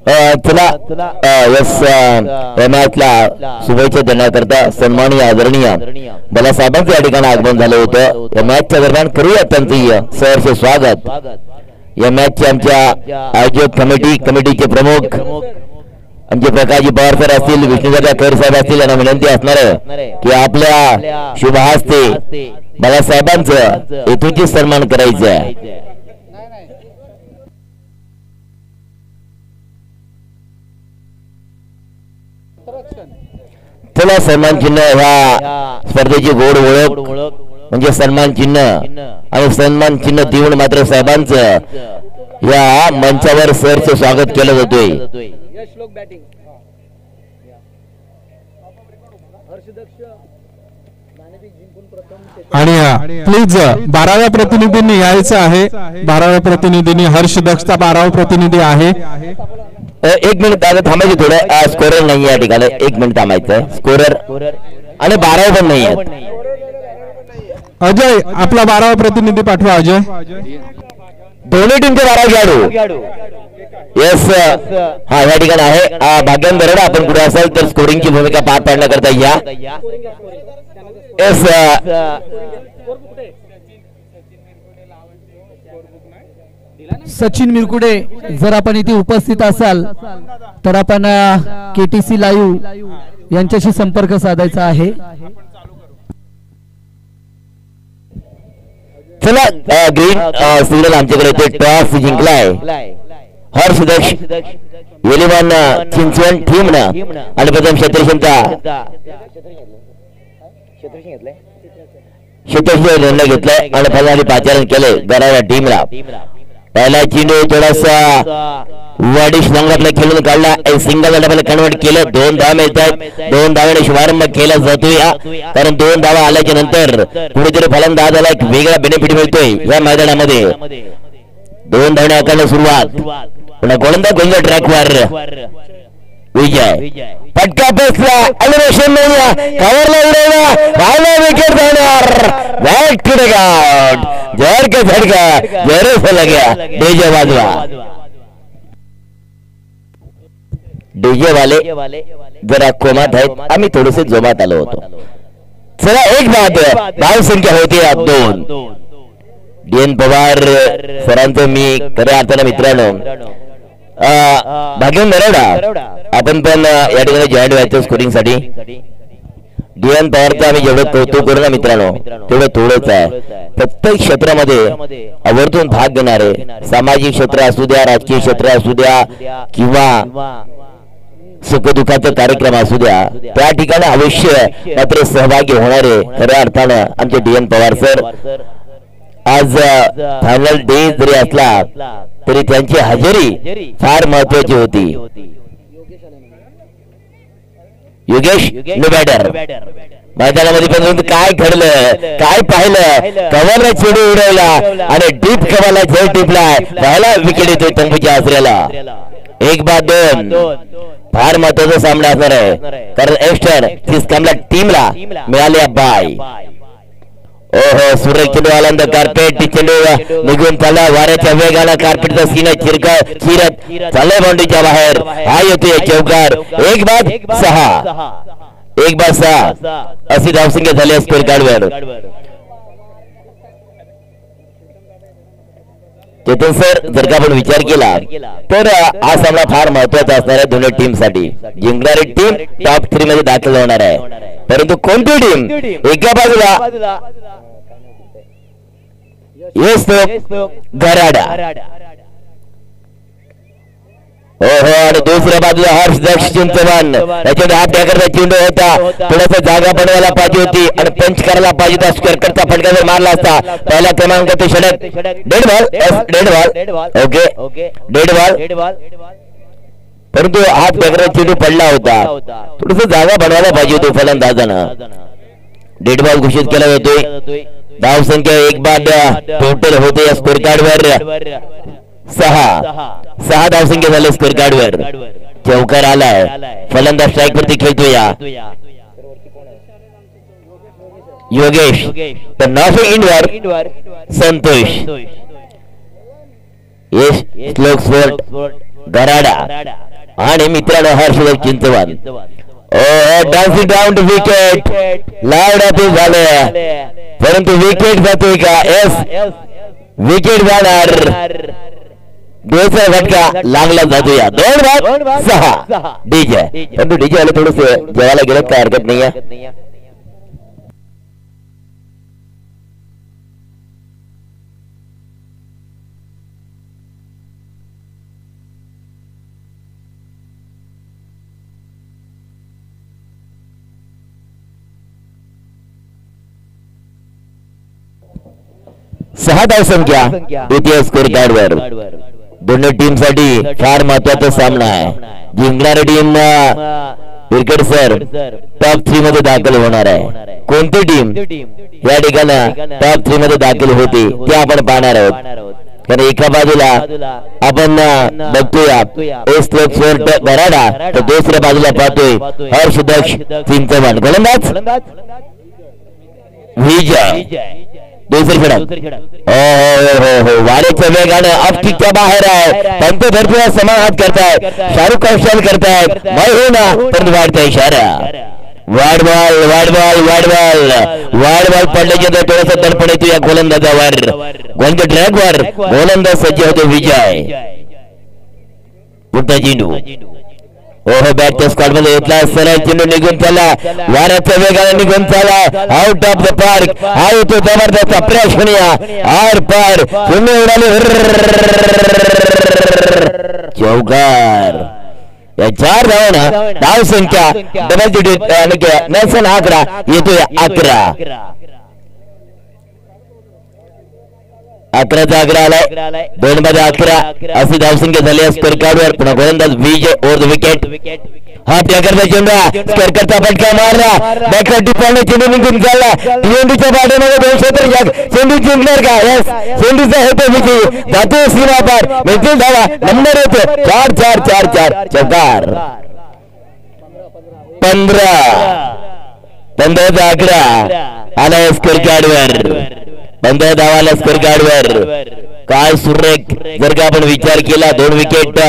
चला यस मॅचला शुभेच्छा देण्याकरता सन्माननीय आदरणीय बालासाहेबांचं या ठिकाणी आगमन झालं होतं. या मॅचच्या दरम्यान करूया त्यांचं सहर्ष स्वागत. या मॅचचे आमच्या आयोजक कमिटीचे प्रमुख आमचे प्रकाशजी पवार सर असतील, विष्णुदादा खैर साहेब असतील, यांना विनंती असणार आहे की आपल्या शुभ हस्ते बालासाहेबांचं हेतूची सन्मान करायचं आहे. चला सन्मान चिन्ह ह्या स्पर्धेची गोड ओळख म्हणजे सन्मान चिन्ह आणि सन्मान चिन्ह देऊन मात्र साहेबांचं या मंचावर सरचं स्वागत केलं जातोय. आणि प्लीज 12व्या प्रतिनिधींनी यायचं आहे. 12व्या प्रतिनिधींनी हर्ष दक्षता 12वा प्रतिनिधी आहे. एक मिनिट थांबायचं थोडं. स्कोरर नाही या ठिकाणी. एक मिनिट थांबायचं. स्कोरर आणि 12 पण नाही आहेत. अजय आपला 12वा प्रतिनिधी पाठवा. अजय दोन्ही टीमचे 12 खेळाडू. येस हा या ठिकाणी आहे. भाग्यन दरोडा आपण कुठे असाल तर स्कोरिंगची भूमिका पार पाडण्याकरता या. येस सचिन मिरकुडे जर आपण इथे उपस्थित असाल तर आपण केटीसी लाईव्ह यांच्याशी संपर्क साधायचा आहे. चला ग्रीन सिग्नल आमच्याकडे ते टॉस जिंकलाय हर्ष दक्ष वेलिवान चिंचवण टीम न आणि प्रथम क्षेत्रक्षमता क्षेत्रक्षमता निर्णय घेतलाय आणि फलंदाजी पाचारण केले गराडा टीमला. पहिला चेंडू थोडासा वाडिश लंगातला खेळून काढला आणि सिंगल डबल कन्वर्ट केलं. 2 धावा मिळत आहेत. 2 धावाने शुभारंभ केला जातोय कारण 2 धावा आल्याच्या नंतर कुठेतरी फलंदाजाला एक वेगळा बेनिफिट मिळतोय या मैदानामध्ये. 2 धावणे आकारला सुरुवात. पुन्हा गोलंदाज ट्रॅकवर विजय फटका बसला. एलिमिनेशन नाही. कव्हरला उडवला. राहिला विकेट जाणार. Back to the ground. जर का झटका जरूर लग्या. डीजे वाजवा. डीजे वाले जरा कोमात आहेत. आम्ही थोडेसे जोमात आलो होतो. चला एक बाद धाव संख्या होती 2. DN पवार सरांचं मी खऱ्या अर्थाने मित्रांनो भाग्यन दरोडा आपण पण या ठिकाणी जॉईंट व्हायचं स्कोरिंग साठी. DN पवारचं आम्ही जेवढं कौतुक करू ना मित्रांनो तेवढं थोडंच आहे. प्रत्येक क्षेत्रामध्ये आवर्जून भाग घेणारे सामाजिक क्षेत्र असू द्या, राजकीय क्षेत्र असू द्या किंवा सुखदुःखाचा कार्यक्रम असू द्या त्या ठिकाणी अवश्य मात्र सहभागी होणारे खऱ्या अर्थानं आमचे DN पवार सर. आज फायनल डे जरी असला तरी त्यांची हजेरी फार महत्वाची होती. योगेश नुबॅडर मैदानामध्ये पण काय घडलं काय पाहिलं. कव्हरला चेंडू उडवला आणि डीप कव्हरला झेल टिपलाय. पहिला विकेट येतोय तंबूच्या आसऱ्याला. 1 बाद 2 फार महत्वाचा सामना असणार आहे कारण एक्स्टर सिस्कमला टीमला मिळाले बाय. ओहो सूर्य चेंडू आनंद कार्पेट चेंडू निघून चालला. वाऱ्याच्या वेगाला कार्पेटचा सीना चिरत चाललाय बाउंड्रीच्या बाहेर. हा येतोय चौकार. 1 बाद 6. 1 बाद 6 अशी धावसंख्या झाली स्कोर कार्डवर. चेतन सर जर का आपण विचार केला तर हा सामना फार महत्वाचा असणार आहे दोन्ही टीम साठी. जिंकणारी टीम टॉप 3 मध्ये दाखल होणार आहे. परंतु कोणती टीम एका बाजूला येस तो गराडा ओहो आणि दुसऱ्या बाजूला हर्ष दक्ष चिंचवण. त्याच्यामध्ये हात टॅकरचा चेंडू होता. थोडासा जागा बनवायला पाहिजे होती आणि पंच करायला पाहिजे होता. स्क्वेअर करता फटका जर मारला असता. पहिला क्रमांक ते षटक dead ball. Okay dead ball. परंतु हात टॅकरचा चेंडू पडला होता. थोडस जागा बनवायला पाहिजे होती फलंदाजानं. डेड बॉल घोषित केला जातोय. धाव संख्या 1 बाद टोटल होते या स्कोर कार्डवर 6 धाव संख्या झाले स्कोर कार्डवर. चौकार आलाय. फलंदाज स्ट्राईक वरती खेळतोय योगेश. तर नॉटिंग इनवर संतोष. येस स्लोक स्पोर्ट गराडा आणि मित्रांनो Harshvardhan Chinchwad dancing down to wicket लावड अपील झालं परंतु विकेट जातोय का यस विकेट जाणार दुसरा फटका लागला जातो या 2-6 डीजे परंतु डीजे वाले थोडस जेवायला गेलं काय हरकत नाहीये सहा धावसंख्या द्वितीय स्कोर कार्डवर दोन्ही टीम साठी फार महत्वाचा सामना आहे जिंकणारी टीम क्रिकेट सर टॉप 3 मध्ये दाखल होणार आहे कोणती टीम या ठिकाणी टॉप 3 मध्ये दाखल होती ते आपण पाहणार आहोत कारण एका बाजूला आपण बघतोया गराडा तर दुसऱ्या बाजूला पाहतोय हर्षदक्ष चिंचवाड गोलंदाज विजय दुसरी षटक हो वारेच्या वेगाने अब किकच्या बाहेर आहे पंत भरपूर समाघात करतायत शाहरुख कौशल करतायत मैं हूं ना पण वाढता इशारा वाड बॉल पडल्याच्या थोडंसं दडपण येतो या गोलंदाजावर गोलच्या ट्रॅकवर गोलंदाज सज्ज होतो विजय पुढचा चेंडू ओहो बॅटच्या स्क्वॉड मध्ये घेतला सरळ चेंडू निघून चालला वाऱ्याच्या वेगाने निघून चालला आउट ऑफ द पार्क हा येतो जबरदस्त प्रेक्षणीय आर पार शून्य उडाले चौकार या 4 धावांना धाव संख्या डबल डिजिट नेल्सन आकडा येतोय 11 11चा आकडा आलाय 2 मध्ये 11 अशी धावसंख्या झाली स्कोर कार्डवर पुन्हा गोलंदाज विजय ओव्हर द विकेट हा प्रकारचा चेंडू स्कोर करता फटका मारला बॅकवर टिपाने चेंडू निघून चालला टीएनडीच्या पाठीमागे 200 चेंडू जिंकणार का यस चेंडूचा होतो विजय जातो सीमा पार मिळतील धावा नंबर येतो 4-4-4-4 चौकार 15चा आकडा आला स्कोर कार्डवर 15 धावाला स्कोर कार्डवर काय सुरेख जर का आपण विचार केला 2 विकेट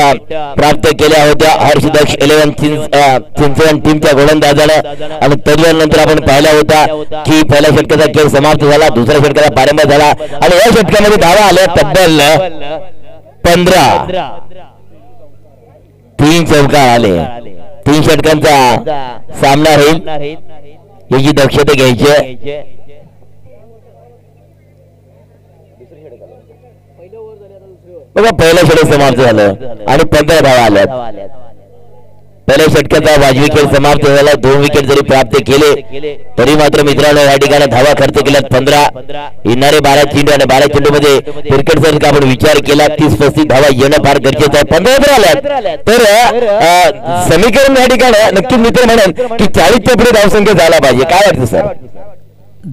प्राप्त केल्या होत्या हर्षदक्ष 11 चिंचवड टीमच्या गोलंदाजानं आणि तदनंतर आपण पाहिला होता की पहिल्या षटकाचा खेळ समाप्त झाला दुसऱ्या षटकाचा प्रारंभ झाला आणि या षटकामध्ये धावा आल्या तब्बल 15 3 चौकार आले 3 षटकांचा सामना होईल याची दक्षता घ्यायची बघा पहिल्या षटक समाप्त झालं आणि 15 धावा आल्या पहिल्या षटकाचा वाजवी खेळ समाप्त झाला 2 विकेट जरी प्राप्त केले तरी मात्र मित्रांनो या ठिकाणी धावा खर्च केल्यात 15 येणारे 12 चेंडू आणि 12 चेंडू मध्ये क्रिकेट जर का आपण विचार केला 30-35 धावा येणं फार गरजेचं आहे 15 तर आल्यात तर समीकरण या ठिकाणी नक्की मित्र म्हणेल की 40 च्या पुढे धावसंख्या झाला पाहिजे काय वाटतं सर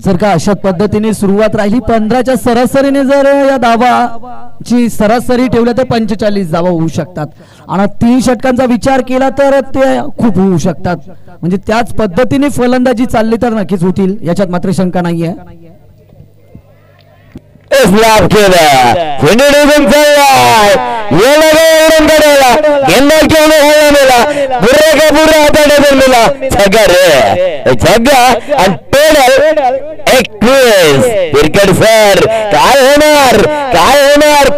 जर का अशा पद्धतीने सुरुवात राहिली 15च्या सरासरीने जर या धावाची सरासरी ठेवल्या तर 45 धावा होऊ शकतात आणि 3 षटकांचा विचार केला तर ते खूप होऊ शकतात म्हणजे त्याच पद्धतीने फलंदाजी चालली तर नक्कीच होतील याच्यात मात्र शंका नाहीये लाभ केला चेंडू निघून चाललाय गेंदा केला मेला बुर्रा का बुर्रा हाताने मेला छग्गा रे छग्गा आणि टोटल 21 क्रिकेट सर काय होणार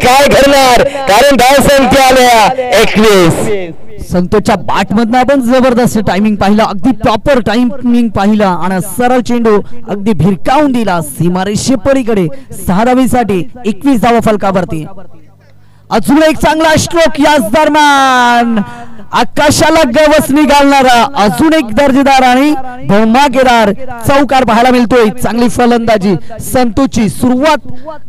काय घडणार कारण धावसंख्या आल्या 21 संतोषच्या बॅट मधनं आपण जबरदस्त टायमिंग पाहिलं अगदी प्रॉपर टायमिंग पाहिलं आणि सरळ चेंडू अगदी भिरकावून दिला सीमारेषे पलीकडे 6 धावीसाठी 21 धावा फलकावरती अजून एक चांगला स्ट्रोक याच दरम्यान आकाशाला गवस निघालणारा अजून एक दर्जेदार आणि धमाकेदार चौकार पाहायला मिळतोय चांगली फलंदाजी संतोषची सुरुवात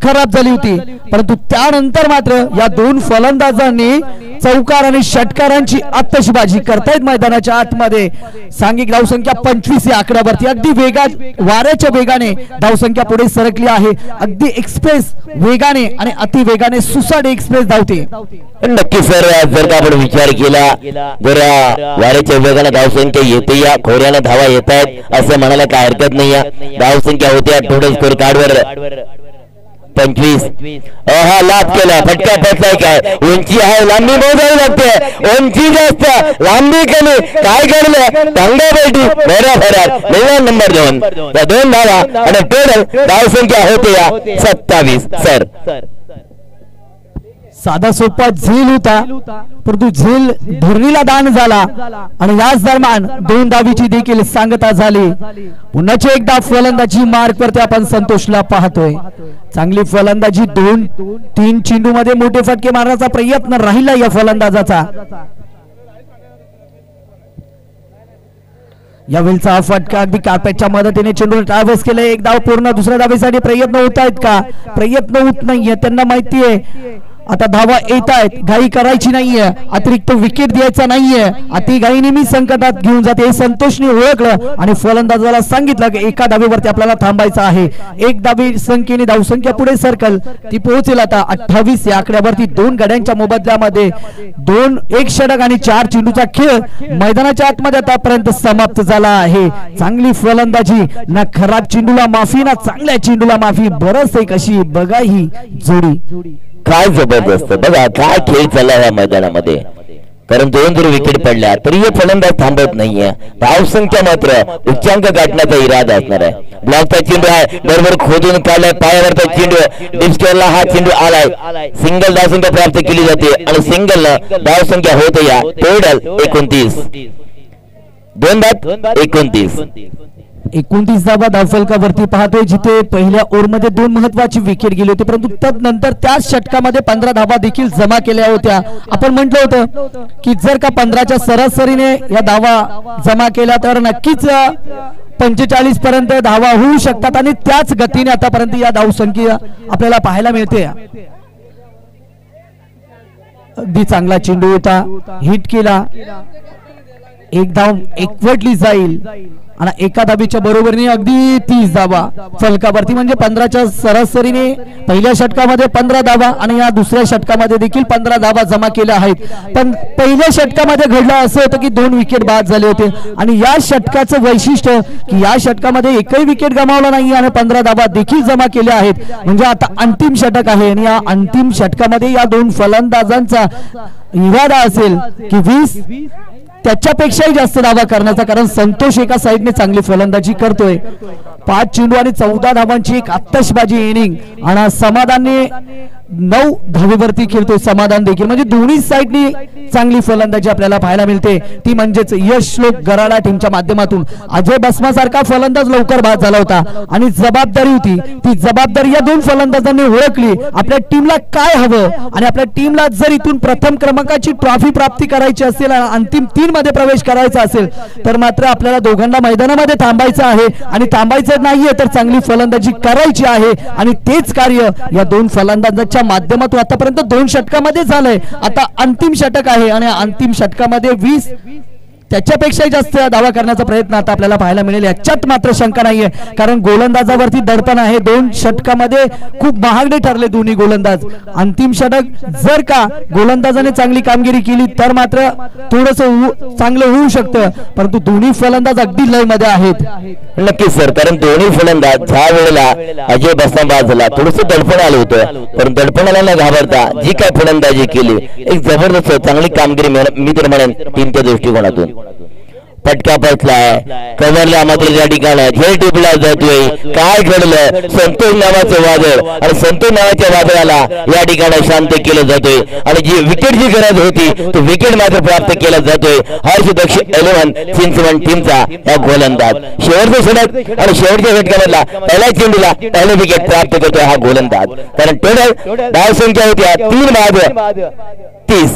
खराब झाली होती परंतु त्यानंतर मात्र या 2 फलंदाजांनी चौकार आणि षटकारांची आतषबाजी करतायत मैदानाच्या आतमध्ये सांघिक धावसंख्या 25 या आकड्यावरती अगदी वेगात वाऱ्याच्या वेगाने धावसंख्या पुढे सरकली आहे अगदी एक्सप्रेस वेगाने आणि अति वेगाने सुसाट एक्सप्रेस धावते नक्की सर जर का आपण विचार केला जर वाऱ्याच्या वेगाने धावसंख्या येते या खोऱ्याने धावा येत आहेत असं म्हणायला काय हरकत नाही धावसंख्या होत्या टोटल स्कोर कार्डवर 25. हा लाभ केला, फटका पडलाय काय, उंची आहे लांबी मोजावी लागते, उंची जास्त लांबी कमी, काय घडलं टांगा बैठी बरोबर निर्णय नंबर 2 या 2 धावा आणि टोटल धावसंख्या होते या 27. सर साधा सोपा झेल होता परंतु झेल धरणीला दान झाला आणि याच दरम्यान 2 धावीची देखील सांगता झाली. पुन्हा एकदा फलंदाजी मार्क वरती आपण संतोषला पाहतोय. चांगली फलंदाजी 2-3 चेंडू मध्ये मोठे फटके मारण्याचा प्रयत्न राहिला या फलंदाजाचा. यावेळचा हा फटका अगदी कार्पेटच्या मदतीने चेंडूला ट्रॅव्हर्स केले. एक धाव पूर्ण, दुसऱ्या धावेसाठी प्रयत्न होत आहेत का, प्रयत्न होत नाहीये. त्यांना माहिती आहे आता धावा येत आहेत, घाई करायची नाहीये, अतिरिक्त विकेट द्यायचा नाहीये, अति घाई नेहमी संकटात घेऊन जाते हे संतोषने ओळखलं आणि फलंदाजाला सांगितलं की एका धावेवरती आपल्याला थांबायचं आहे. एक धावे संख्येने धावसंख्या पुढे सरकल ती पोहोचेल आता 28 या आकड्यावरती. 2 गड्यांच्या मोबदल्यामध्ये 1 षटक आणि 4 चेंडूचा खेळ मैदानाच्या आतमध्ये आतापर्यंत समाप्त झाला आहे. चांगली फलंदाजी, ना खराब चेंडूला माफी ना चांगल्या चेंडूला माफी. बरंच एक अशी बघा ही जोडी काय जबरदस्त, बघा काय खेळ चालला या मैदानामध्ये. कारण 2 जर विकेट पडल्या तरी हे फलंदाज थांबत नाहीये. धावसंख्या मात्र उच्चांक गाठण्याचा इरादा असणार आहे. ब्लॉकचा चेंडू आहे, बरोबर खोदून काढलाय, पायावरचा चेंडू डिस्करला हा चेंडू आलाय. सिंगल धावसंख्या प्राप्त केली जाते आणि सिंगल धावसंख्या होते या टोटल 29. 29 29 धावफलकावरती पाहतोय जिथे पहिल्या ओव्हरमध्ये 2 महत्वाची विकेट गेली होती परंतु त्यानंतर त्याच षटकामध्ये 15 धावा देखील जमा केल्या होत्या. आपण म्हटलं होतं की जर का 15च्या सरासरीने या धावा जमा केल्या तर नक्कीच 45 पर्यंत धावा होऊ शकतात आणि त्याच गतीने आतापर्यंत या धावसंख्या आपल्याला पाहायला मिळते. अगदी चांगला चेंडू होता, हिट केला, एक धाव एकवटली जाईल आणि एका धाबीच्या बरोबरीने अगदी 30 धावा फलकावरती. म्हणजे 15च्या सरासरीने पहिल्या षटकामध्ये 15 धावा आणि या दुसऱ्या षटकामध्ये देखील 15 धावा जमा केल्या आहेत. पण पहिल्या षटकामध्ये घडलं असं होतं की 2 विकेट बाद झाले होते आणि या षटकाचं वैशिष्ट्य की या षटकामध्ये एकही विकेट गमावला नाही आणि 15 धावा देखील जमा केल्या आहेत. म्हणजे आता अंतिम षटक आहे आणि या अंतिम षटकामध्ये या 2 फलंदाजांचा इरादा असेल की 20 त्याच्यापेक्षाही जास्त धावा करण्याचा. कारण संतोष एका साईडने चांगली फलंदाजी करतोय, 5 चेंडू आणि 14 धावांची एक आत्तषबाजी इनिंग आणि समाधानने 9 धावेवरती खेळतोय समाधान देखील. म्हणजे दोन्ही साईडनी चांगली फलंदाजी आपल्याला पाहायला मिळते, ती म्हणजेच यश श्लोक गराडा टीमच्या माध्यमातून. अजय बसमासारखा फलंदाज लवकर बाद झाला होता आणि जबाबदारी होती, ती जबाबदारी या 2 फलंदाजांनी ओळखली. आपल्या टीमला काय हवं आणि आपल्या टीमला जर इथून प्रथम क्रमांकाची ट्रॉफी प्राप्ती करायची असेल आणि अंतिम 3 मध्ये प्रवेश करायचा असेल तर मात्र आपल्याला दोघांना मैदानामध्ये थांबायचं आहे आणि थांबायचं नाहीये तर चांगली फलंदाजी करायची आहे आणि तेच कार्य या 2 फलंदाजांच्या माध्यमातून आतापर्यंत 2 षटकामध्ये झालंय. आता अंतिम षटक आहे आणि अंतिम षटकामध्ये 20 त्याच्यापेक्षाही जास्त धावा करण्याचा प्रयत्न आता आपल्याला पाहायला मिळेल. याच्यात मात्र शंका नाहीये कारण गोलंदाजावरती दडपण आहे. 2 षटकामध्ये खूप महागडे ठरले दोन्ही गोलंदाज. अंतिम षटक जर का गोलंदाजाने चांगली कामगिरी केली तर मात्र थोडस चांगलं होऊ शकतं परंतु दोन्ही फलंदाज अगदी लय मध्ये आहेत. नक्कीच सर, कारण दोन्ही फलंदाज ज्या वेळेला अजय बसमाबाद झाला थोडस दडपण आलं होतं पण दडपणाला न घाबरता जी काय फलंदाजी केली एक जबरदस्त चांगली कामगिरी मी तर म्हणेन टीमच्या दृष्टिकोनातून. फटका बसलाय, कमरला मात्र या ठिकाणी झेल टिपला जातोय. काय घडलं, संतोष नावाचं वादळ आणि संतोष नावाच्या वादळाला या ठिकाणी शांत केलं जातोय आणि जी विकेटची गरज होती तो विकेट मात्र प्राप्त केला जातोय. हर्षदक्ष 11 चिंचवड टीमचा हा गोलंदाज शेवटचं षटक आणि शेवटच्या षटकामधला पहिल्या चेंडूला पहिलं विकेट प्राप्त करतोय हा गोलंदाज. कारण टोटल धावसंख्या होत्या 3 बाद 30.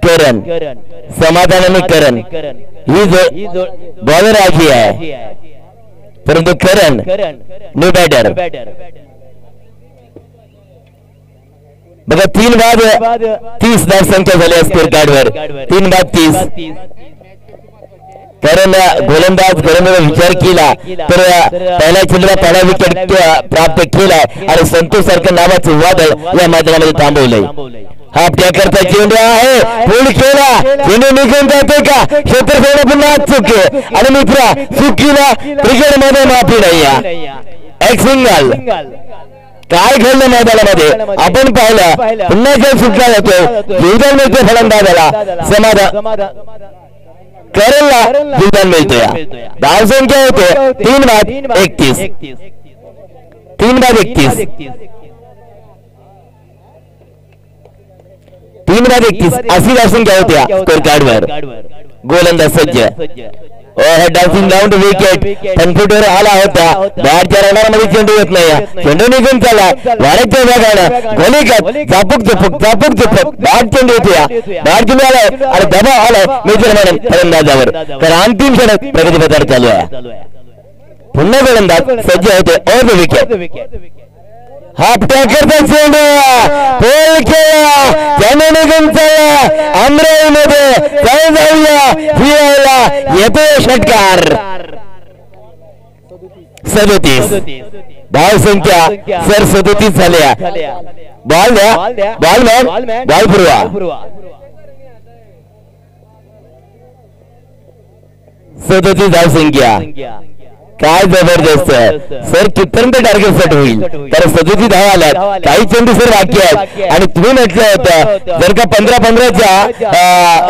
करण समाधान आणि करण ही जो बॉलर आजी आहे परंतु करण न्यू बॅटर. बघा 3 बाद 30 धावसंख्या झाली स्कोर कार्डवर. 3 बाद 30. कारण गोलंदाज करणला विचार केला तर पहिल्या चेंडूला पहिला विकेट प्राप्त केलाय आणि संतोष सारखं नावाचं वादळ या मैदानामध्ये थांबवलंय. हाफ टॅकरचा चेंडू आहे, पूल केला, चेंडू निघून जाते का क्षेत्रफळ पुन्हा चुके आणि मित्रा चुकीला क्रिकेट मध्ये माफी नाही. एक सिंगल काय घडलं मैदानामध्ये आपण पाहिलं. पुन्हा खेळ सुटला जातो, जीवदान मिळते फलंदाजाला, समाधान करेलला जीवदान मिळतोय. धावसंख्या होते 3/31. 3/31 अशी धावसंख्या होत्या स्कोर कार्डवर. गोलंदाज सज्ज डान्सिंग राऊंड विकेट कन्फ्युटर आला होता. बॅटच्या रडारमध्ये चेंडू येत नाही, चेंडू निघून चालला वाऱ्याच्या वेगानं गोलीगत झापूक बॅट चेंडू येतोया. बॅट चेंडू आलाय आणि दबाव आलाय मेजर मॅडम फलंदाजावर, कारण अंतिम षटक प्रगतीपथावर चालू आहे. पुन्हा गोलंदाज सज्ज होते और विकेट. हाफ टॅकरचा चेंडू पोल केला, त्याने निघून चालला अमरावतीमध्ये. काय जाऊया फिरायला येतो षटकार. 37 धावसंख्या सर 37 झाल्या. बॉल द्या, बॉल पुरवा. 37 धावसंख्या. काय जबरदस्त सर, कितपर्यंत टार्गेट सेट होईल. तर 37 धावा आल्यात, काही चेंडू सर बाकी आहेत आणि तुम्ही म्हटलं होतं जर का 15-15च्या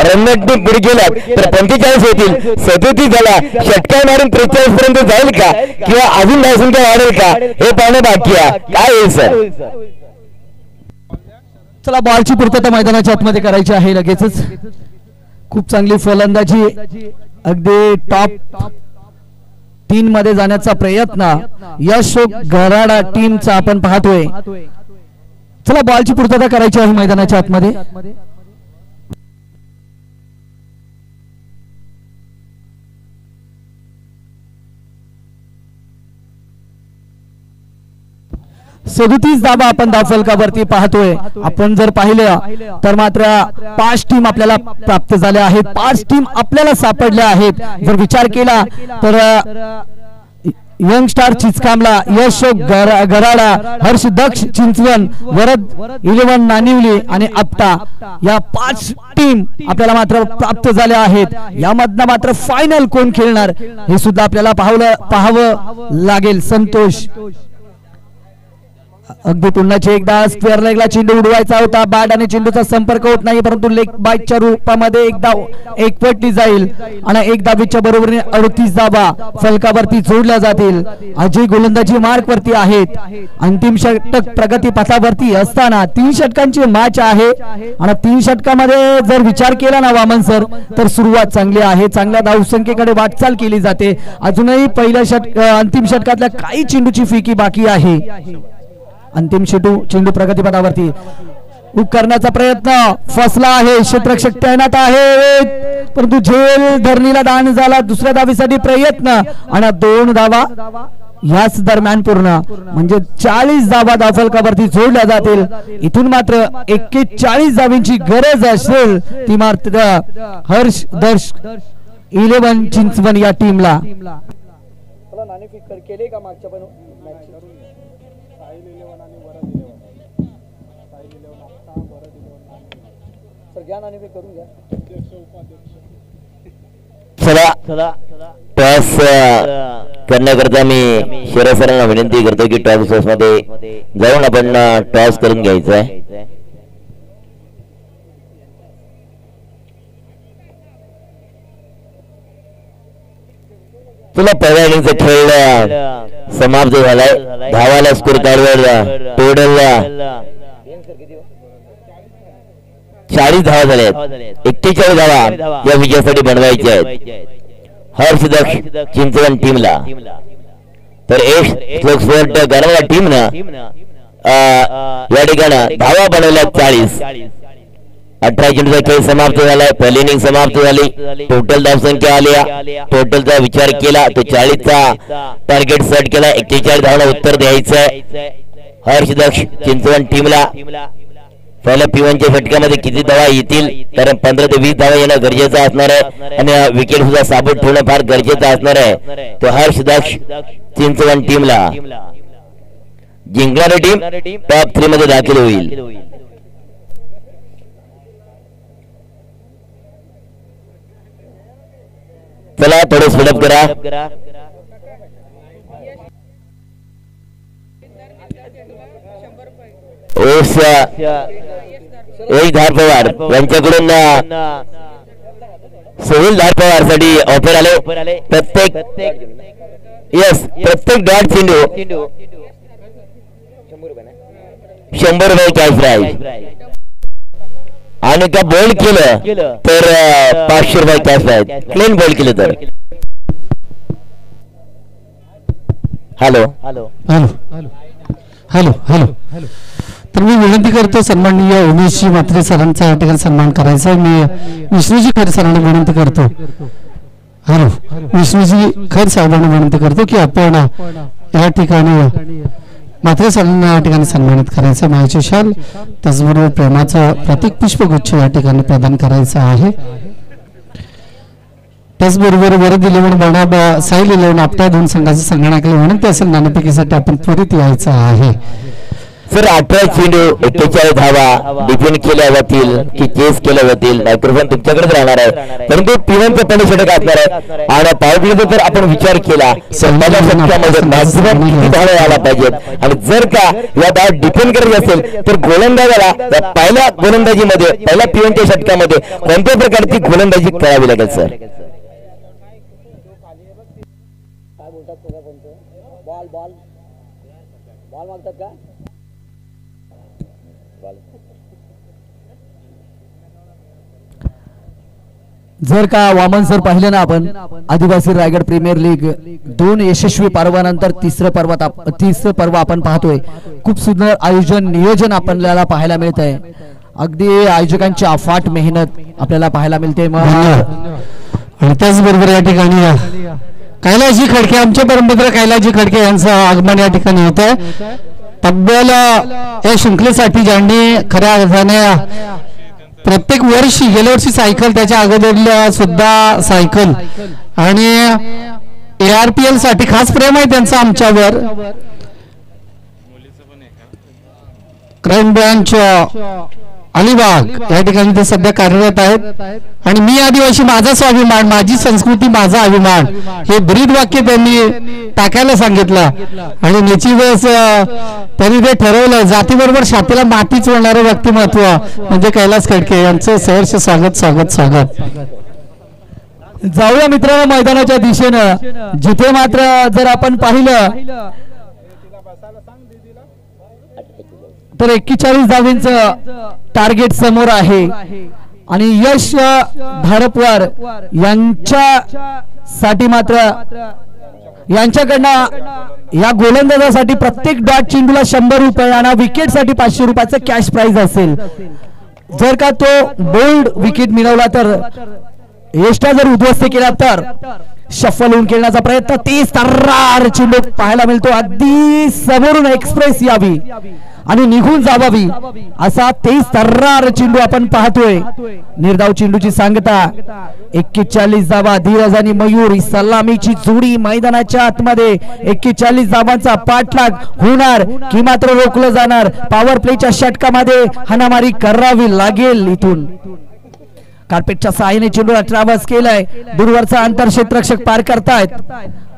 रननेट पुढे गेलात तर 45 होतील. 37 झाला, षटकार मारून 43 पर्यंत जाईल का किंवा अजून धावसंख्या वाढेल का हे पाहणं बाकी आहे. काय होईल सर. चला बॉलची पूर्तता मैदानाच्या आतमध्ये करायची आहे लगेचच. खूप चांगली फलंदाजी, अगदी टॉप 3 मध्ये जाण्याचा प्रयत्न यश गराडा टीमचा आपण पाहतोय. चला बॉलची पूर्तता करायची आहे मैदानाच्या आतमध्ये. सदतीस धावा आपण धावफलकावरती पाहतोय. आपण जर पाहिलं तर मात्र 5 टीम आपल्याला प्राप्त झाल्या आहेत, 5 टीम आपल्याला सापडल्या आहेत. जर विचार केला तर यंग स्टार चिचकामला, यश गराडा, हर्ष दक्ष चिंचवण, वरद 11 नानिवली आणि आपटा या 5 टीम आपल्याला मात्र प्राप्त झाल्या आहेत. यामधनं मात्र फायनल कोण खेळणार हे सुद्धा आपल्याला पाहावं लागेल. संतोष अगदी पुन्हा एकदा स्क्वेअर लेगला चेंडू उडवायचा होता. बॅट आणि चेंडूचा संपर्क होत नाही, परंतु लेग बाईटच्या रूपामध्ये एकदा एकवटली जाईल आणि एक धावेच्या बरोबरीने 38 धावा फलकावरती जोडल्या जातील. अजय गोलंदाजी मार्क वरती आहेत. अंतिम षटक प्रगती पथावरती असताना 3 षटकांची मॅच आहे आणि 3 षटकामध्ये जर विचार केला ना वामन सर तर सुरुवात चांगली आहे. चांगल्या धावसंख्येकडे वाटचाल केली जाते. अजूनही पहिल्या अंतिम षटकातल्या काही चेंडूची फिकी बाकी आहे. अंतिम चेंडू प्रगतीपथावरती हुक करण्याचा प्रयत्न फसला आहे. क्षेत्ररक्षक तैनात आहे, परंतु झेल धरणीला दान झाला. दुसऱ्या धावेसाठी प्रयत्न आणि 2 धावा याच दरम्यान पूर्ण, म्हणजे 40 धावा धावफलकावरती जोडल्या जातील. इथून मात्र 41 धावांची गरज असेल ती मात्र हर्ष दर्श 11 चिंचवण या टीमला. चला टॉस करण्याकरता मी शिरसरांना विनंती करतो की टॉस मध्ये जाऊन आपण टॉस करून घ्यायचं आहे. तुला पहिल्या इनिंगचा खेळ समाप्त झालाय. धावाला स्कोर कार्डवर टोटल 40 धावा झाल्या. 41 धावा या विजयासाठी बनवायच्या आहेत हर्ष दक्ष चिंचवण टीमला. तर एक स्पोर्ट गराडा टीमनं या ठिकाणी धावा बनवल्या 40. 18 चेंडूचा खेळ समाप्त झालाय. पहिली इनिंग समाप्त झाली. टोटल धावसंख्या आल्या. टोटलचा विचार केला तो 40चा टार्गेट सेट केला. 41 धावांना उत्तर द्यायचंय हर्ष दक्ष चिंचवण टीमला. पहिल्या P1च्या षटकामध्ये किती धावा येतील, कारण 15 ते 20 धावा येणं गरजेचं असणार आहे आणि विकेट सुद्धा साबूत ठेवणं फार गरजेचं असणार आहे. तो हर्ष दक्ष चिंचवण टीमला जिंकणारी टीम टॉप 3 मध्ये दाखल होईल. चला थोडं स्पीडअप करा. एक धार पवार यांच्याकडून सोहेल धार पवार साठी ऑफर आले. प्रत्येक डॉट चेंडू 100 रुपये कॅश प्राइज आणि का बोल्ड केलं तर 500 रुपये कॅश प्राइज. क्लीन बोल्ड केलं तर. Hello hello hello hello hello तर मी विनंती करतो सन्माननीय उमेशजी म्हात्रे सरांचा या ठिकाणी सन्मान करायचा. मी विष्णूजी खैर सरांना विनंती करतो. हॅलो विष्णूजी खैर साहेबांना विनंती करतो की आपण या ठिकाणी म्हात्रे सरांना या ठिकाणी सन्मानित करायचं. मायाची शाल त्याचबरोबर प्रेमाचं प्रतीक पुष्पगुच्छ या ठिकाणी प्रदान करायचं आहे. त्याचबरोबर वरद 11 बडा साहिल 11 आपल्या 2 संघाचं संगणकाला विनंती असेल नाणेफेकीसाठी आपण त्वरित यायचं आहे. सर 18 चेंडू 41 धावा डिफेंड केल्या जातील की चेस केल्या जातील. मायक्रोफोन तुमच्याकडेच राहणार आहे परंतु P1चं पण षटक असणार आहे. आणि पॉवर प्लेचा जर आपण विचार केला 15 षटकामध्ये मॅक्सिमम किती धावा यायला पाहिजेत आणि जर का या धावा डिफेंड करायची असेल तर गोलंदाजाला पहिल्या गोलंदाजीमध्ये पहिल्या P1च्या षटकामध्ये कोणत्या प्रकारची गोलंदाजी करावी लागेल सर? जर का वामन सर पाहिलं ना आपण आदिवासी रायगड प्रीमियर लीग 2 यशस्वी पर्वानंतर तिसरं पर्व आपण पाहतोय. खूप सुंदर आयोजन नियोजन आपल्याला पाहायला मिळत आहे. अगदी आयोजकांची अफाट मेहनत आपल्याला पाहायला मिळते. आणि त्याचबरोबर या ठिकाणी कैलाजी खडके आमचे परमपुत्र कैलाजी खडके यांचं आगमन या ठिकाणी होत आहे. तब्बल या शृंखलेसाठी ज्यांनी खऱ्या अर्थाने प्रत्येक वर्षी गेल्या वर्षी सायकल त्याच्या अगोदर सुद्धा सायकल आणि ARPL साठी खास प्रेम आहे त्यांचं आमच्यावर. क्राईम ब्रांच अलिबाग या ठिकाणी ते सध्या कार्यरत आहेत. आणि मी आदिवासी माझा स्वाभिमान माझी संस्कृती माझा अभिमान हे ब्रीद वाक्य त्यांनी टाकायला सांगितलं. आणि निश्चितच त्यांनी ते ठरवलं जातीबरोबर छातीला माती चोळणारं व्यक्तिमत्व म्हणजे कैलास खडके यांचं सहर्ष स्वागत स्वागत स्वागत. जाऊया मित्रांनो मैदानाच्या दिशेनं. जिथे मात्र जर आपण पाहिलं तर 41 धावांचं टार्गेट समोर आहे आणि यश धारपवार यांच्यासाठी मात्र यांच्याकडनं या गोलंदाजासाठी प्रत्येक डॉट चेंडूला 100 रुपये आणि विकेट साठी 500 रुपयाचं कॅश प्राइज असेल. जर का तो बोल्ड विकेट मिळवला तर यशला जर उद्ध्वस्त केला तर शफल होऊन खेळण्याचा प्रयत्न 30 तर्रार चेंडू पाहायला मिळतो. अगदी समोरून एक्सप्रेस यावी आणि निघून जावावी असा 30 तर्रार चेंडू आपण पाहतोय. निर्धाव चेंडूची सांगता 41 धावा. धीरज आणि मयूर ही सलामीची जोडी मैदानाच्या आतमध्ये 41 धावांचा पाठलाग होणार की मात्र रोखलं जाणार. पॉवर प्लेच्या षटकामध्ये हाणामारी करावी लागेल. इथून कार्पेटच्या सहाय्याने चेंडूला ट्रॅव्हर्स केलाय. दूरवरचा अंतर क्षेत्ररक्षक पार करतायत.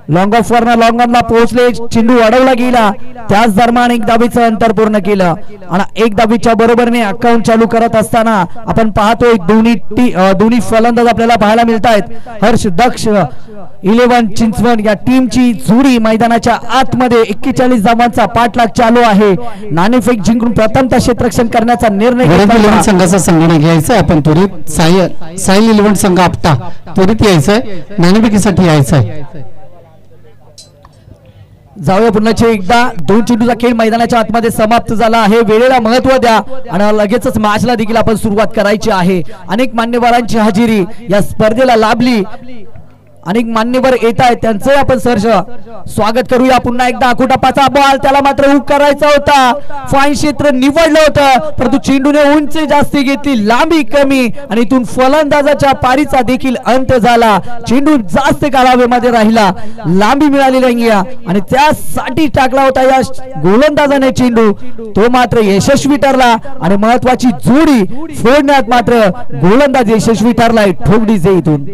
लॉंग ऑफ वरना लॉंग ऑनला पोहोचले. चेंडू अडवला गेला. त्याच दरम्यान एक धाबीचं अंतर पूर्ण केलं आणि एक धाबीच्या बरोबरीने अकाउंट चालू करत असताना आपण पाहतोय दोन्ही फलंदाज आपल्याला पाहायला मिळत आहेत. हर्ष दक्ष 11 चिंचवड या टीमची जोडी मैदानाच्या आतमध्ये 41 धावांचा पाठलाग चालू आहे. नाणेफेक जिंकून प्रथमतः क्षेत्ररक्षण करण्याचा निर्णय संघाचा संगणक घ्यायचा आपण त्वरित साहिल 11 संघ आपटा त्वरित यायचंय नाणेफेकीसाठी यायचंय. जाऊया पुन्हा एकदा 2 चेंडूचा खेळ मैदानाच्या आतमध्ये समाप्त झाला आहे. वेळेला महत्व द्या आणि लगेचच मॅचला देखील आपण सुरुवात करायची आहे. अनेक मान्यवरांची हजेरी या स्पर्धेला लाभली. अनेक मान्यवर येत आहेत त्यांचं आपण सहर्ष स्वागत करूया. पुन्हा एकदा आखोटापाचा बॉल त्याला मात्र हुक करायचा होता. फाईन क्षेत्र निवडलं होतं परंतु चेंडूने उंची जास्ती घेतली लांबी कमी आणि इथून फलंदाजाच्या पारीचा देखील अंत झाला. चेंडू जास्त कालावधीमध्ये राहिला लांबी मिळाली नाही आणि त्यासाठी टाकला होता या गोलंदाजाने चेंडू. तो मात्र यशस्वी ठरला आणि महत्वाची जोडी फोडण्यात मात्र गोलंदाज यशस्वी ठरलाय. ठोकडी जे इथून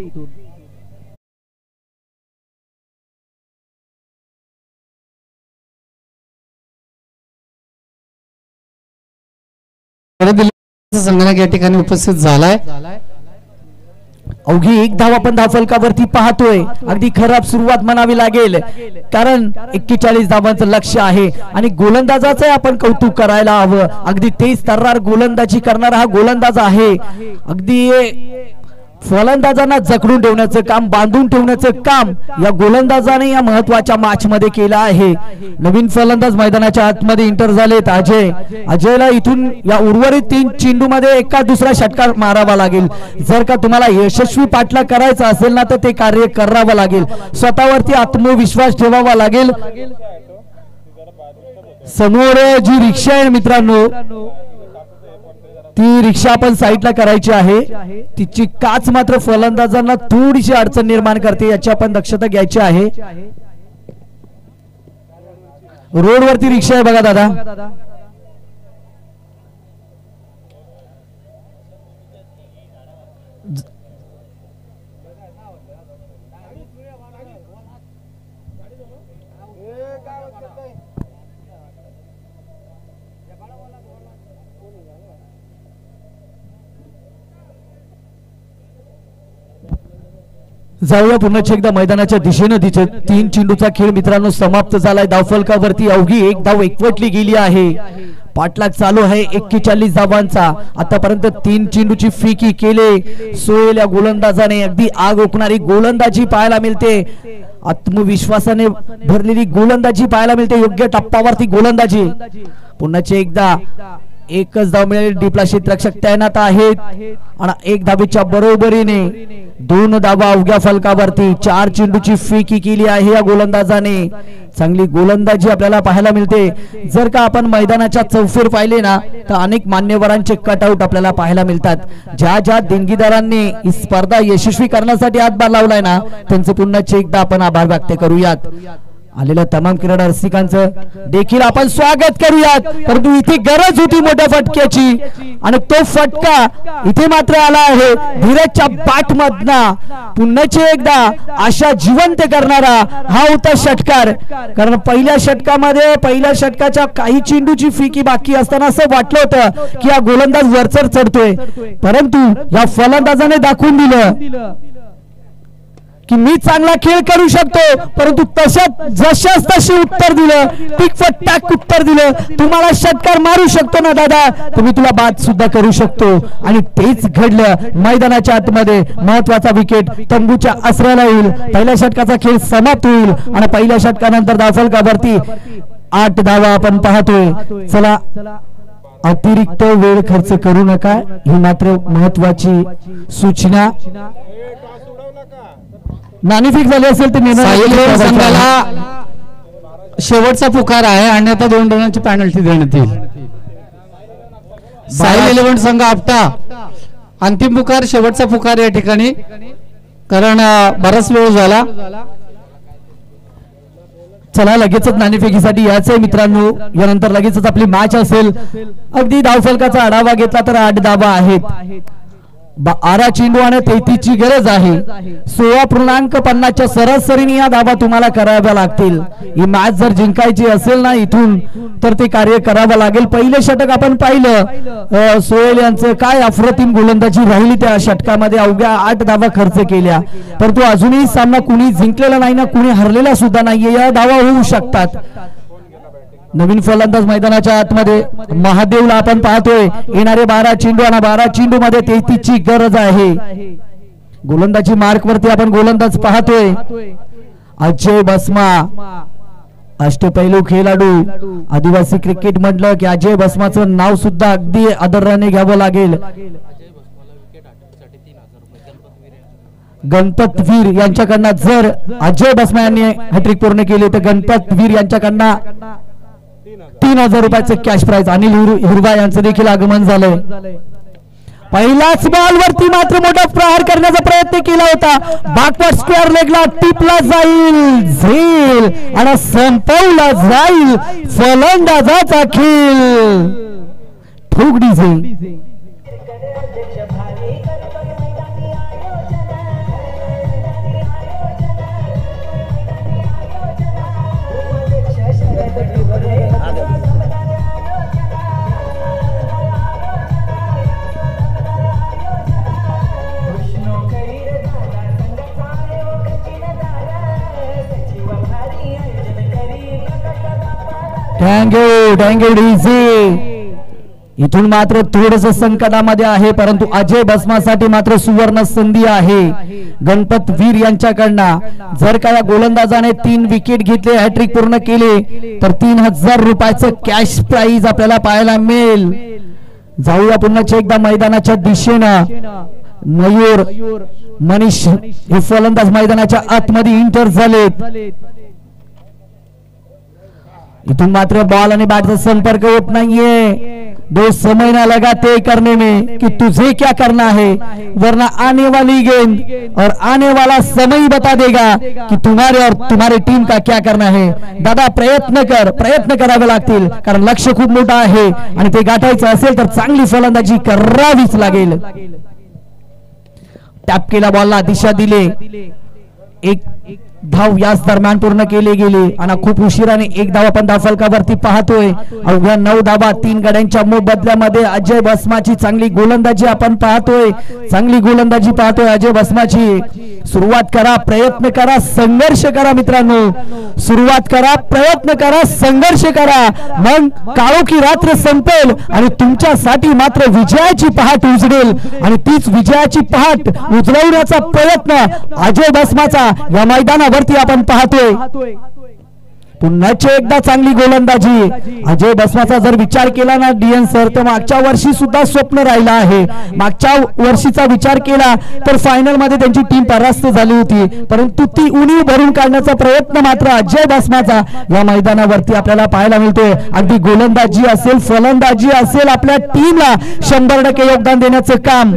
संघटक या ठिकाणी उपस्थित झालाय. अवघी एक धाव आपण धावफलकावरती पाहतोय. अगदी खराब सुरुवात म्हणावी लागेल, कारण 41 धावांचं लक्ष्य आहे आणि गोलंदाजाचं आपण कौतुक करायला हवं. अगदी तेज तर्रार गोलंदाजी करणारा हा गोलंदाज आहे. अगदी फलंदाजांना जखडून ठेवण्याचं काम, बांधून ठेवण्याचं काम या गोलंदाजाने या महत्वाच्या मॅच मध्ये केलं आहे. नवीन फलंदाज मैदानाच्या आतमध्ये एंटर झालेत. अजयला इथून या उर्वरित 3 चेंडूमध्ये एका दुसरा षटकार मारावा लागेल. जर का तुम्हाला यशस्वी पाठलाग करायचा असेल ना, तर ते कार्य करावं लागेल. स्वतःवरती आत्मविश्वास ठेवावा लागेल. समोर जी रिक्षा आहे मित्रांनो, ती रिक्षा आपण साईडला करायची आहे. तिची काच मात्र फलंदाजांना थोडीशी अडचण निर्माण करते, याची आपण दक्षता घ्यायची आहे. रोडवरती रिक्षा आहे बघा दादा. जाऊया पुन्हा एकदा मैदानाच्या दिशेने. 3 चेंडूचा खेळ मित्रांनो समाप्त झालाय. धावफलकावरती अवघी एक धाव एकवटली गेली आहे. पाठलाग चालू आहे 41 धावांचा. आतापर्यंत 3 चेंडूची फेकी केले. सोहेल या गोलंदाजाने अगदी आग ओकणारी गोलंदाजी पाहायला मिळते. आत्मविश्वासाने भरलेली गोलंदाजी पाहायला मिळते. योग्य टप्प्यावरती गोलंदाजी. पुन्हा एकदा एकच धाव मिळेल. डीपला क्षेत्ररक्षक तैनात आहेत आणि 1 धावेच्या बरोबरीने 2 धावा अवघ्या फलकावरती. 4 चेंडूची फेकी केली आहे या गोलंदाजाने. चांगली गोलंदाजी आपल्याला पाहायला मिळते. जर का आपण मैदानाच्या चौफेर पाहिले ना, तर अनेक मान्यवरांचे कटआउट आपल्याला पाहायला मिळतात. ज्या ज्या देणगीदारांनी ही स्पर्धा यशस्वी करण्यासाठी हातभार लावलाय ना, त्यांचे पुन्हा एकदा आपण आभार व्यक्त करूयात. आलेल्या तमाम क्रीडा रसिकांचं देखील आपण स्वागत करूयात. परंतु इथे गरज होती मोठ्या फटक्याची आणि तो फटका इथे मात्र आला आहे धीरजच्या बॅट मधना. पुन्हा एकदा आशा जिवंत करणारा हा होता षटकार. कारण पहिल्या षटकाच्या काही चेंडूची फेकी बाकी असताना असं वाटलं होतं की हा गोलंदाज वरचढ चढतोय, परंतु या फलंदाजाने दाखवून दिलं की मी चांगला खेळ करू शकतो. परंतु जशाच तशी उत्तर दिलं, टिक फॉर टॅक उत्तर दिलं. तुम्हाला षटकार मारू शकतो ना दादा, तुम्ही तुला बाद सुद्धा करू शकतो. आणि तेच घडलं मैदानाच्या आतमध्ये. महत्वाचा विकेट तंबूच्या आसऱ्याला येईल. पहिल्या षटकाचा खेळ समाप्त होईल आणि पहिल्या षटकानंतर धावफलकावरती 8 धावा आपण पाहतोय. चला, अतिरिक्त वेळ खर्च करू नका, ही मात्र महत्वाची सूचना. नाणेफेक झाली असेल तर संघाला शेवटचा पुकार आहे आणि आता 2 रनांची पेनल्टी देण्यात येईल. साहिल 11 संघ आपटा अंतिम पुकार, शेवटचा पुकार या ठिकाणी, कारण बराच वेळ झाला. चला लगेचच नाणेफेकीसाठी याच आहे मित्रांनो. यानंतर लगेचच आपली मॅच असेल. अगदी धावफलकाचा आढावा घेतला तर 8 धावा आहेत. 12 चेंडू आणि 33 ची गरज आहे. 16.50 च्या सरासरीने या धावा तुम्हाला कराव्या लागतील. ही मॅच जर जिंकायची असेल ना इथून, तर ते कार्य करावं लागेल. पहिले षटक आपण पाहिलं, सोहेल यांचं काय अप्रतिम गोलंदाजी राहिली. त्या षटकामध्ये अवघ्या 8 धावा खर्च केल्या, परंतु अजूनही सामना कुणी जिंकलेला नाही ना, कुणी हरलेला सुद्धा नाहीये. या धावा होऊ शकतात. नवीन फलंदाज मैदानाच्या आतमध्ये महादेवला आपण पाहतोय. येणारे 12 चेंडू आणि 12 चेंडू मध्ये 33 ची गरज आहे. गोलंदाजी मार्क वरती आपण गोलंदाज पाहतोय अजय बसमा, अष्टपैलू खेळाडू. आदिवासी क्रिकेट म्हटलं की अजय बसमाचं नाव सुद्धा अगदी आदराने घ्यावं लागेल. गणपतवीर यांच्याकडनं जर अजय बसमा यांनी हॅट्रिक पूर्ण केली तर गणपतवीर यांच्याकडनं 3000 रुपयाचं कॅश प्राइज. अनिल हिरवा यांचं देखील आगमन झालंय. पहिल्याच बॉल वरती मात्र मोठा प्रहार करण्याचा प्रयत्न केला होता. बॅकवर्ड स्क्वेअर लेगला टिपला जाईल आणि संपवला जाईल फलंदाजाचा खेळ. ठोकडी जाईल. Thank you DC. इथून मात्र थोडस संकटामध्ये आहे, परंतु अजय भस्मासाठी मात्र सुवर्ण संधी आहे गणपत वीर यांच्याकडनं. जर का या गोलंदाजाने 3 विकेट घेतले, हॅट्रिक पूर्ण केले तर 3000 रुपयाचं कॅश प्राइज आपल्याला पाहायला मिळेल. जाऊया पुन्हा एकदा मैदानाच्या दिशेनं. मयूर मनीष हे फलंदाज मैदानाच्या आतमध्ये इंटर झालेत. इथून मात्र बॉल आणि बॅटचा संपर्क होत नाहीये. दोस्त समय ना लगा तय करने में कि तुझे क्या करना है, वरना आने वाली गेंद और आने वाला समय बता देगा कि तुम्हारे और तुम्हारी टीम का क्या करना है. दादा प्रयत्न करावे लागतील, कारण लक्ष्य खूप मोठं आहे आणि ते गाठायचं असेल तर चांगली फलंदाजी करावीच लागेल. टॅप केला बॉलला दिशा दिले. एक धाव याच दरम्यान पूर्ण केली गेली आणि खूप उशिराने 1 धाव आपण धावफलकावरती पाहतोय. अवघ्या 9 धावा 3 गड्यांच्या मोबदल्यामध्ये अजय भस्माची चांगली गोलंदाजी आपण पाहतोय. अजय भस्माची. सुरुवात करा, प्रयत्न करा, संघर्ष करा मित्रांनो. सुरुवात करा, प्रयत्न करा, संघर्ष करा, मग काळोखी रात्र संपेल आणि तुमच्यासाठी मात्र विजयाची पहाट उजडेल आणि तीच विजयाची पहाट उजळवण्याचा प्रयत्न अजय भस्माचा या मैदानावरती आपण पाहतोय. पुन्हा एकदा चांगली गोलंदाजी अजय भस्माचा. जर विचार केला ना डीएन सर, तर मागच्या वर्षी सुद्धा स्वप्न राहिला आहे. मागच्या वर्षीचा विचार केला तर फायनल मध्ये त्यांची टीम परास्त झाली होती, परंतु ती उणीव भरून काढण्याचा प्रयत्न मात्र अजय भस्माचा या मैदानावरती आपल्याला पाहायला मिळतोय. अगदी गोलंदाजी असेल, फलंदाजी असेल, आपल्या टीमला 100% योगदान देण्याचं काम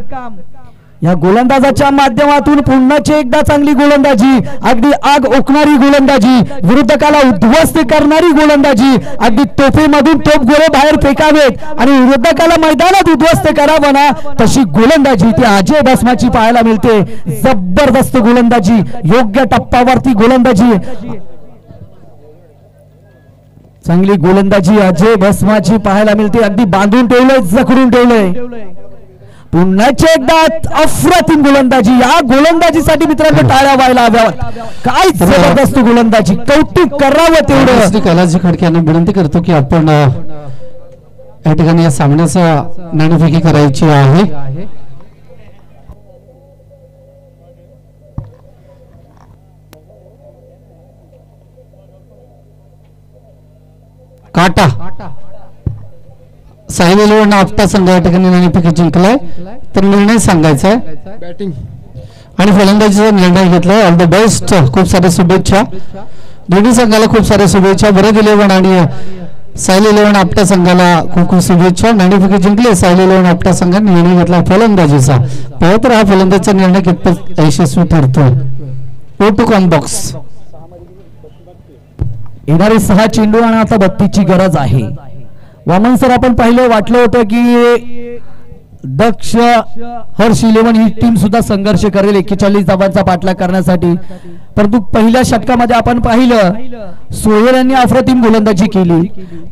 या गोलंदाजाच्या माध्यमातून. पुन्हा एकदा चांगली गोलंदाजी, अगदी आग ओकणारी गोलंदाजी, विरोधकाला उद्ध्वस्त करणारी गोलंदाजी. अगदी तोफेमधून तोफ गोळे बाहेर फेकावेत आणि विरोधकाला मैदानात उद्ध्वस्त करावं ना, तशी गोलंदाजी ती अजय भस्माची पाहायला मिळते. जबरदस्त गोलंदाजी, योग्य टप्प्यावरती गोलंदाजी, चांगली गोलंदाजी अजय भस्माची पाहायला मिळते. अगदी बांधून ठेवलंय, जखडून ठेवलंय. पुन्हा एकदा अफरातीन गोलंदाजी. या गोलंदाजीसाठी मित्रांनो टाळ्या व्हायला हव्यात. काय जबरदस्त गोलंदाजी, कौतुक करावं तेवढं. कैलासजी खडके यांना विनंती करतो की आपण या ठिकाणी या सामन्याचा नाणेफेकी करायची आहे. काटा साहिल इलेव्हन आपटा संघ या ठिकाणी नाणेफेकी जिंकलाय, तर निर्णय सांगायचा आहे. बॅटिंग आणि फलंदाजीचा निर्णय घेतलाय. ऑल द बेस्ट, खूप साऱ्या शुभेच्छा दोन्ही संघाला, खूप साऱ्या शुभेच्छा. भरत इलेव्हन आणि साहिल इलेव्हन आपटा संघाला खूप खूप शुभेच्छा. नाणेफेकी जिंकले साहिल इलेव्हन आपटा संघाने. निर्णय घेतला फलंदाजीचा. पाहू तर हा फलंदाजीचा निर्णय कितपत यशस्वी ठरतो. Two on box. येणारे 6 चेंडू आणि आता 32 ची गरज आहे. वामन सर, आपण पाहिलं, वाटलं होतं की दक्ष हर्ष इलेव्हन ही टीम सुद्धा संघर्ष करेल 41 धावांचा पाठलाग करण्यासाठी, परंतु पहिल्या षटकामध्ये आपण पाहिलं सोहेल यांनी अफरातीन गोलंदाजी केली.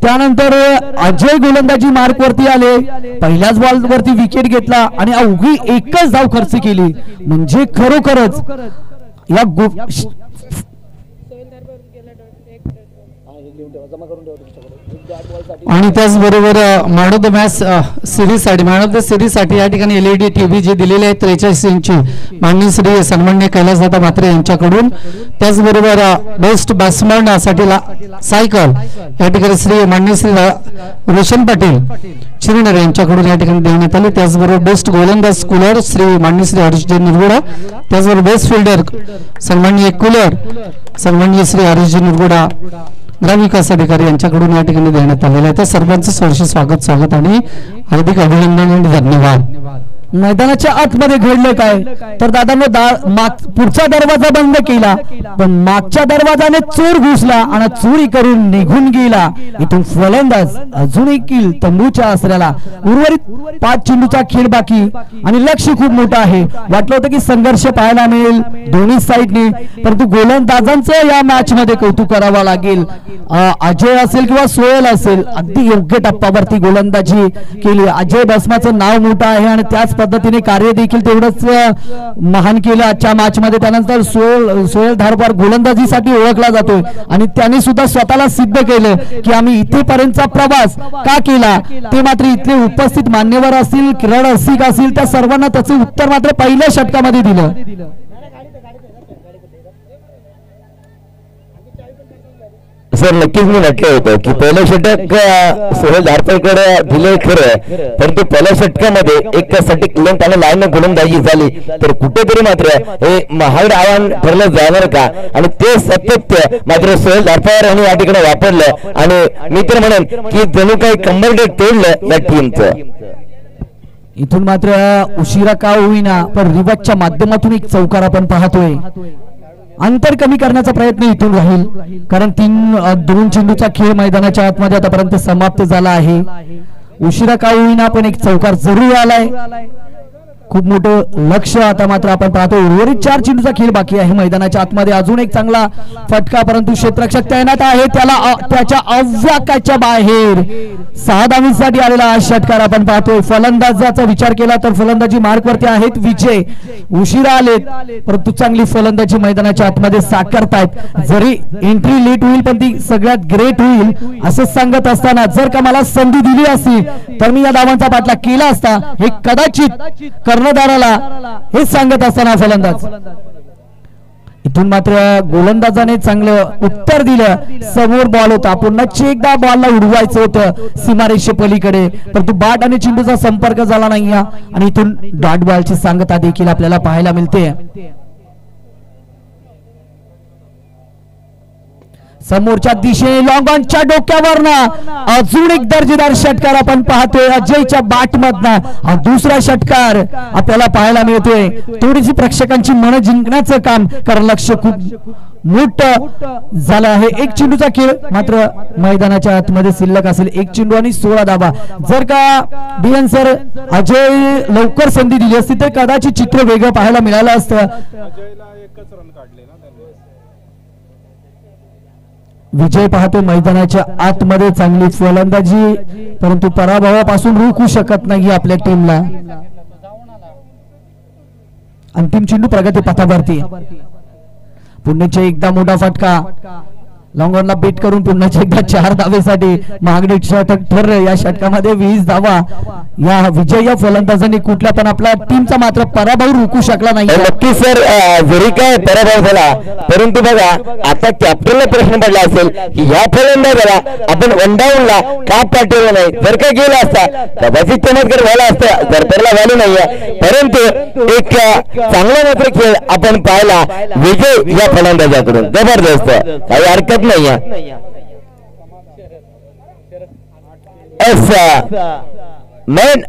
त्यानंतर अजय गोलंदाजी मार्क वरती आले, पहिल्याच बॉल वरती विकेट घेतला आणि अवघी 1च धाव खर्च केली. म्हणजे खरोखरच या आणि त्याचबरोबर man of the match series साठी, मॅन ऑफ द सिरीज साठी या ठिकाणी एलईडी टीव्ही जी दिलेली आहे 43 इंची माननीय श्री सन्माननीय कैलासदादा म्हात्रे यांच्याकडून. त्याचबरोबर बेस्ट बॅट्समन साठी सायकल या ठिकाणी श्री माननीय श्री रोशन पाटील श्रीनगर यांच्याकडून या ठिकाणी देण्यात आली. त्याचबरोबर बेस्ट गोलंदाज कूलर श्री माननीय श्री हरीशजी निरगुडा. त्याचबरोबर बेस्ट फिल्डर सन्माननीय कूलर सन्माननीय श्री हरीशजी निरगुडा ग्रामविकास अधिकारी यांच्याकडून या ठिकाणी देण्यात आलेलं आहे. तर सर्वांचं सहर्ष स्वागत आणि हार्दिक अभिनंदन आणि धन्यवाद. मैदानाच्या आतमध्ये घडलं काय तर दादांनो पुढचा दरवाजा बंद केला, पण मागच्या दरवाजाने चोर घुसला आणि चोरी करून निघून गेला. इथून फलंदाज अजून एक किल तंबूच्या आसऱ्याला. उर्वरित 5 चेंडूचा खेळ बाकी आणि लक्ष्य खूप मोठं आहे. वाटलं होतं की संघर्ष पाहायला मिळेल दोन्ही साईडने, परंतु गोलंदाजांचं या मॅच मध्ये कौतुक करावं लागेल. अजय असेल किंवा सोहेल असेल, अगदी योग्य टप्प्यावरती गोलंदाजी केली. अजय भस्माचं नाव मोठं आहे आणि त्याच पद्धतीने कार्य देखील तेवढंच महान केलं आजच्या मॅच मध्ये. त्यानंतर सोहेल धारवार गोलंदाजीसाठी ओळखला जातोय आणि त्याने सुद्धा स्वतःला सिद्ध केलं की आम्ही इथेपर्यंतचा प्रवास का केला ते मात्र इथले उपस्थित मान्यवर असतील, क्रीडा रसिक असतील, त्या सर्वांना त्याचे उत्तर मात्र पहिल्या षटकामध्ये दिलं. सर नक्कीच मी म्हटलं होतं की पहिलं षटक सोहेल धारवारकडे दिले खरं, परंतु पहिल्या षटकामध्ये एक सटीक लेंथ आणि लाईन गोलंदाजी झाली तर कुठेतरी मात्र हे महागड आव्हान ठरलं जाणार का, आणि ते सातत्य मात्र सोहेल धारवार यांनी या ठिकाणी वापरलं आणि मी तर म्हणेन की जणू काही कंबर तोडलं या टीमचं. इथून मात्र उशिरा का होईना पण रिवाजच्या माध्यमातून एक चौकार आपण पाहतोय. अंतर कमी करण्याचा प्रयत्न इथून राहील कारण 2 चेंडूचा खेळ मैदानाच्या आतमध्ये आतापर्यंत समाप्त झाला आहे. उशिरा का होईना पण एक चौकार जरूर आलाय. खूप मोठं लक्ष आता मात्र आपण पाहतो. उर्वरित 4 चेंडूचा खेळ बाकी आहे मैदानाच्या आतमध्ये. अजून एक चांगला फटका परंतु क्षेत्ररक्षक तैनात आहे, त्याला त्याच्या अव्याकाच्या बाहेर 6 धावांसाठी आलेला षटकार आपण पाहतोय. फलंदाजाचा विचार केला तर फलंदाजी मार्कवरती आहेत विजय. उशिरा आलेत परंतु चांगली फलंदाजी मैदानाच्या आतमध्ये साकारतायत. जरी एंट्री लेट होईल पण ती सगळ्यात ग्रेट होईल असं सांगत असताना जर का मला संधी दिली असती तर मी या धावांचा पाठलाग केला असता हे कदाचित कर्णधाराला हे सांगत असताना फलंदाज. इथून मात्र गोलंदाजाने चांगलं उत्तर दिलं. समोर बॉल होता, पुन्हा एकदा बॉलला उडवायचं होतं सीमारेषे पलीकडे परंतु बॅट आणि चेंडूचा संपर्क झाला नाही आणि इथून डॉट बॉलची सांगता देखील आपल्याला पाहायला मिळते. समोरच्या दिशेने लॉंग ऑनच्या डोक्यावरनं अजून एक दर्जेदार षटकार आपण पाहतोय अजयच्या बॅट मधनं. दुसरा षटकार आपल्याला पाहायला मिळतोय. थोडीशी प्रेक्षकांची मन जिंकण्याचं काम कारण लक्ष खूप मोठं झालं आहे. 1 चेंडूचा खेळ मात्र मैदानाच्या आतमध्ये शिल्लक असेल. 1 चेंडू आणि 16 धावा. जर का डीएन सर अजय लवकर संधी दिली असती तर कदाचित चित्र वेगळं पाहायला मिळालं असतं. विजय पाहतो मैदानाच्या आतमध्ये चांगली फलंदाजी परंतु पराभवापासून रोखू शकत नाही आपल्या टीमला. अंतिम चेंडू प्रगती पथावरती. पुण्याच्या एकदा मोठा फटका लॉंगॉनला बीट करून पुन्हा एकदा 4 धावेसाठी महागडे षटक ठरले. या षटकामध्ये 20 धावा. या विजय या फलंदाजांनी कुठल्या पण आपल्या टीमचा मात्र पराभव रोखू शकला नाही. नक्की सर जरी काय पराभव झाला परंतु बघा आता कॅप्टनला प्रश्न पडला असेल की ह्या फलंदाजाला आपण वनडाऊनला का पाठवलं नाही. जर का गेला असता कदाचित चमत्कार झाला असता, जर त्याला झालं नाहीये परंतु एक चांगला मात्र खेळ आपण पाहिला विजय या फलंदाजाकडून. जबरदस्त, काही हरकत नाही. मैन